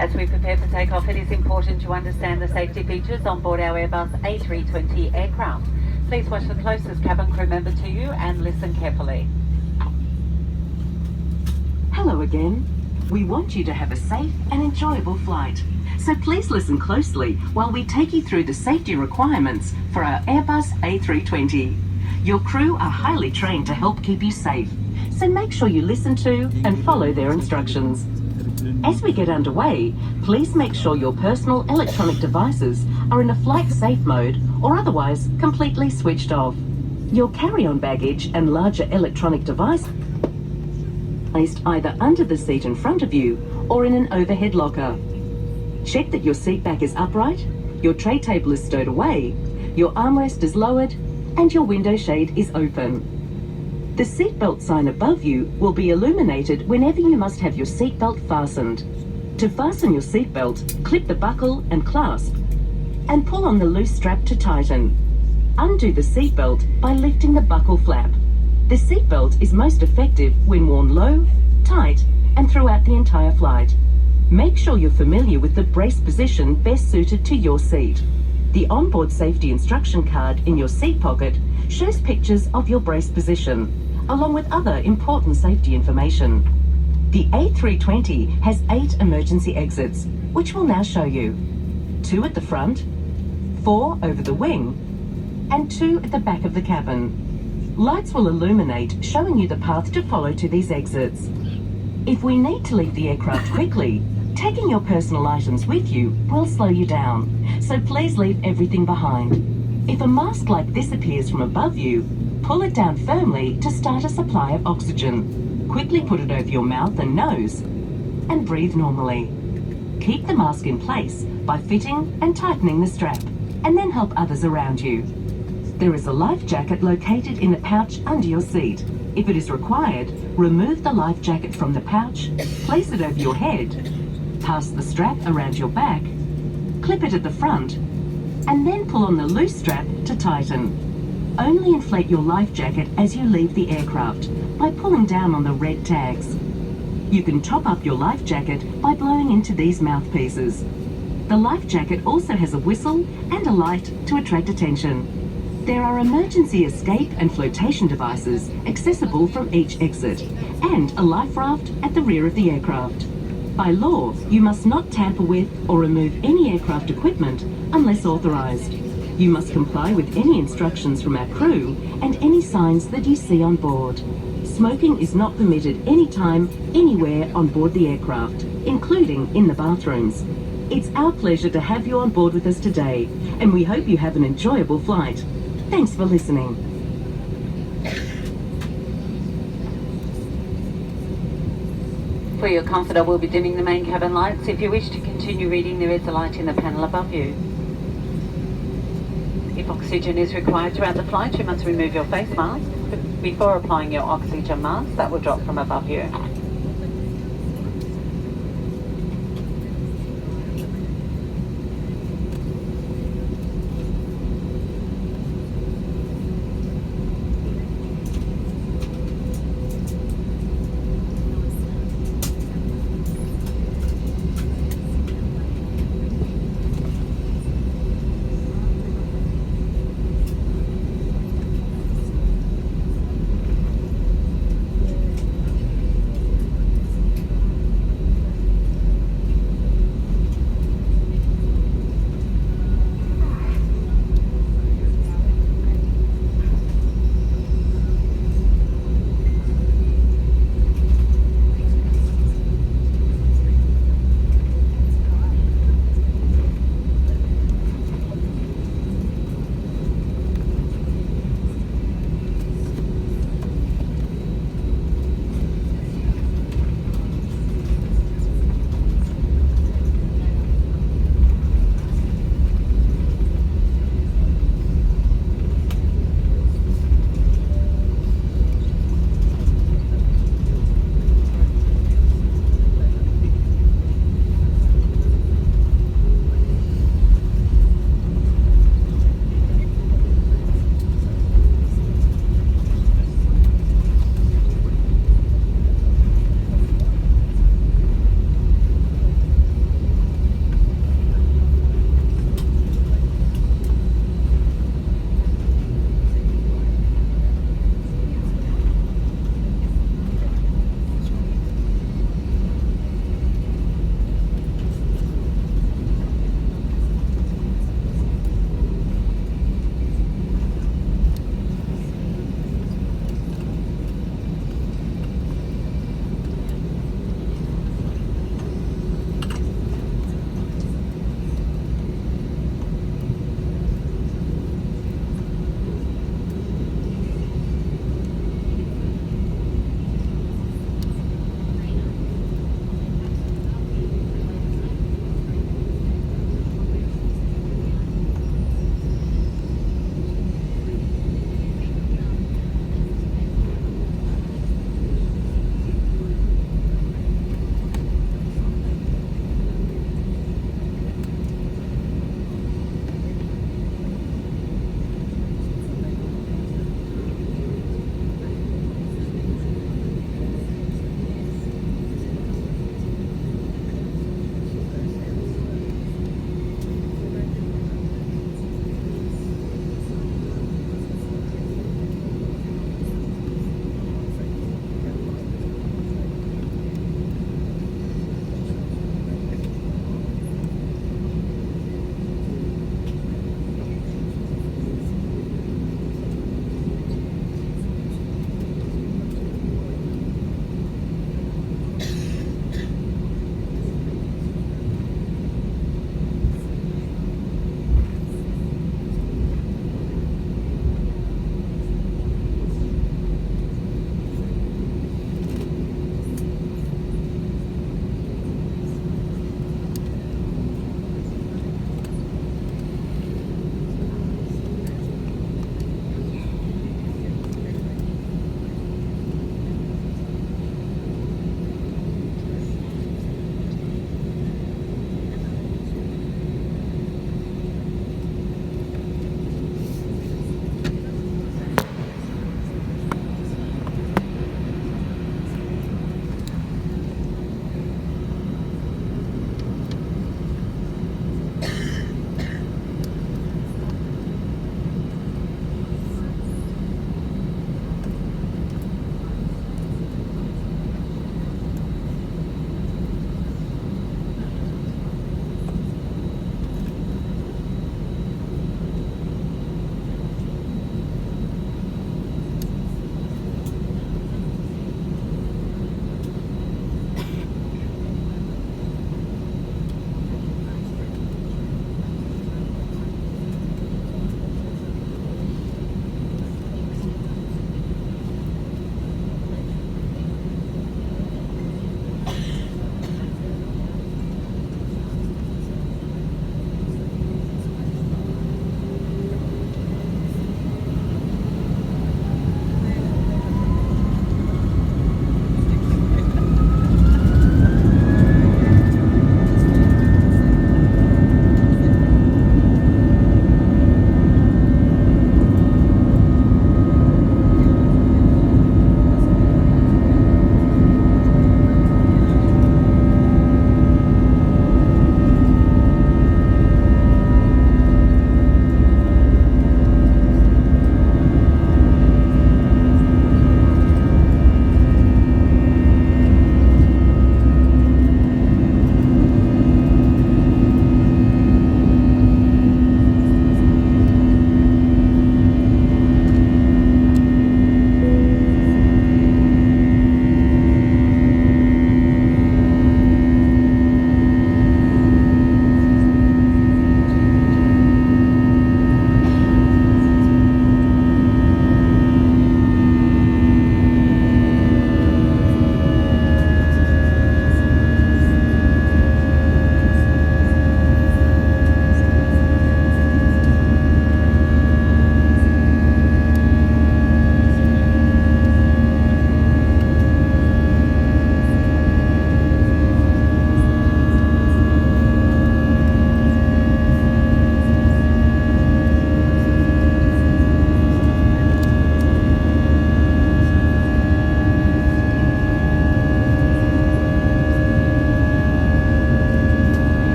As we prepare for takeoff, it is important to understand the safety features on board our Airbus A320 aircraft. Please watch the closest cabin crew member to you and listen carefully. Hello again. We want you to have a safe and enjoyable flight. So please listen closely while we take you through the safety requirements for our Airbus A320. Your crew are highly trained to help keep you safe, so make sure you listen to and follow their instructions. As we get underway, please make sure your personal electronic devices are in a flight safe mode or otherwise completely switched off. Your carry-on baggage and larger electronic device placed either under the seat in front of you or in an overhead locker. Check that your seat back is upright, your tray table is stowed away, your armrest is lowered, and your window shade is open. The seatbelt sign above you will be illuminated whenever you must have your seatbelt fastened. To fasten your seatbelt, clip the buckle and clasp, and pull on the loose strap to tighten. Undo the seatbelt by lifting the buckle flap. The seatbelt is most effective when worn low, tight, and throughout the entire flight. Make sure you're familiar with the brace position best suited to your seat. The onboard safety instruction card in your seat pocket shows pictures of your brace position, along with other important safety information. The A320 has 8 emergency exits, which we'll now show you. 2 at the front, 4 over the wing, and 2 at the back of the cabin. Lights will illuminate, showing you the path to follow to these exits. If we need to leave the aircraft quickly, taking your personal items with you will slow you down, so please leave everything behind. If a mask like this appears from above you, pull it down firmly to start a supply of oxygen. Quickly put it over your mouth and nose, and breathe normally. Keep the mask in place by fitting and tightening the strap, and then help others around you. There is a life jacket located in the pouch under your seat. If it is required, remove the life jacket from the pouch, place it over your head, pass the strap around your back, clip it at the front, and then pull on the loose strap to tighten. Only inflate your life jacket as you leave the aircraft by pulling down on the red tags. You can top up your life jacket by blowing into these mouthpieces. The life jacket also has a whistle and a light to attract attention. There are emergency escape and flotation devices accessible from each exit, and a life raft at the rear of the aircraft. By law, you must not tamper with or remove any aircraft equipment unless authorised. You must comply with any instructions from our crew and any signs that you see on board. Smoking is not permitted anytime, anywhere on board the aircraft, including in the bathrooms. It's our pleasure to have you on board with us today, and we hope you have an enjoyable flight. Thanks for listening. For your comfort, I will be dimming the main cabin lights. If you wish to continue reading, there is a light in the panel above you. If oxygen is required throughout the flight, you must remove your face mask before applying your oxygen mask. That will drop from above you.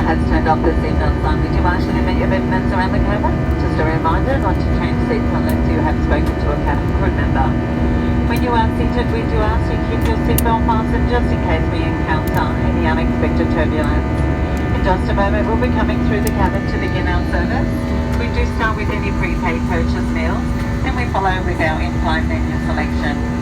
has turned off the seatbelt sign. We do ask you to limit your movements around the cabin. Just a reminder not to change seats unless you have spoken to a cabin crew member. When you are seated, we do ask you keep your seatbelt fastened just in case we encounter any unexpected turbulence. In just a moment, we'll be coming through the cabin to begin our service. We do start with any prepaid purchase meals, then we follow with our in-flight menu selection.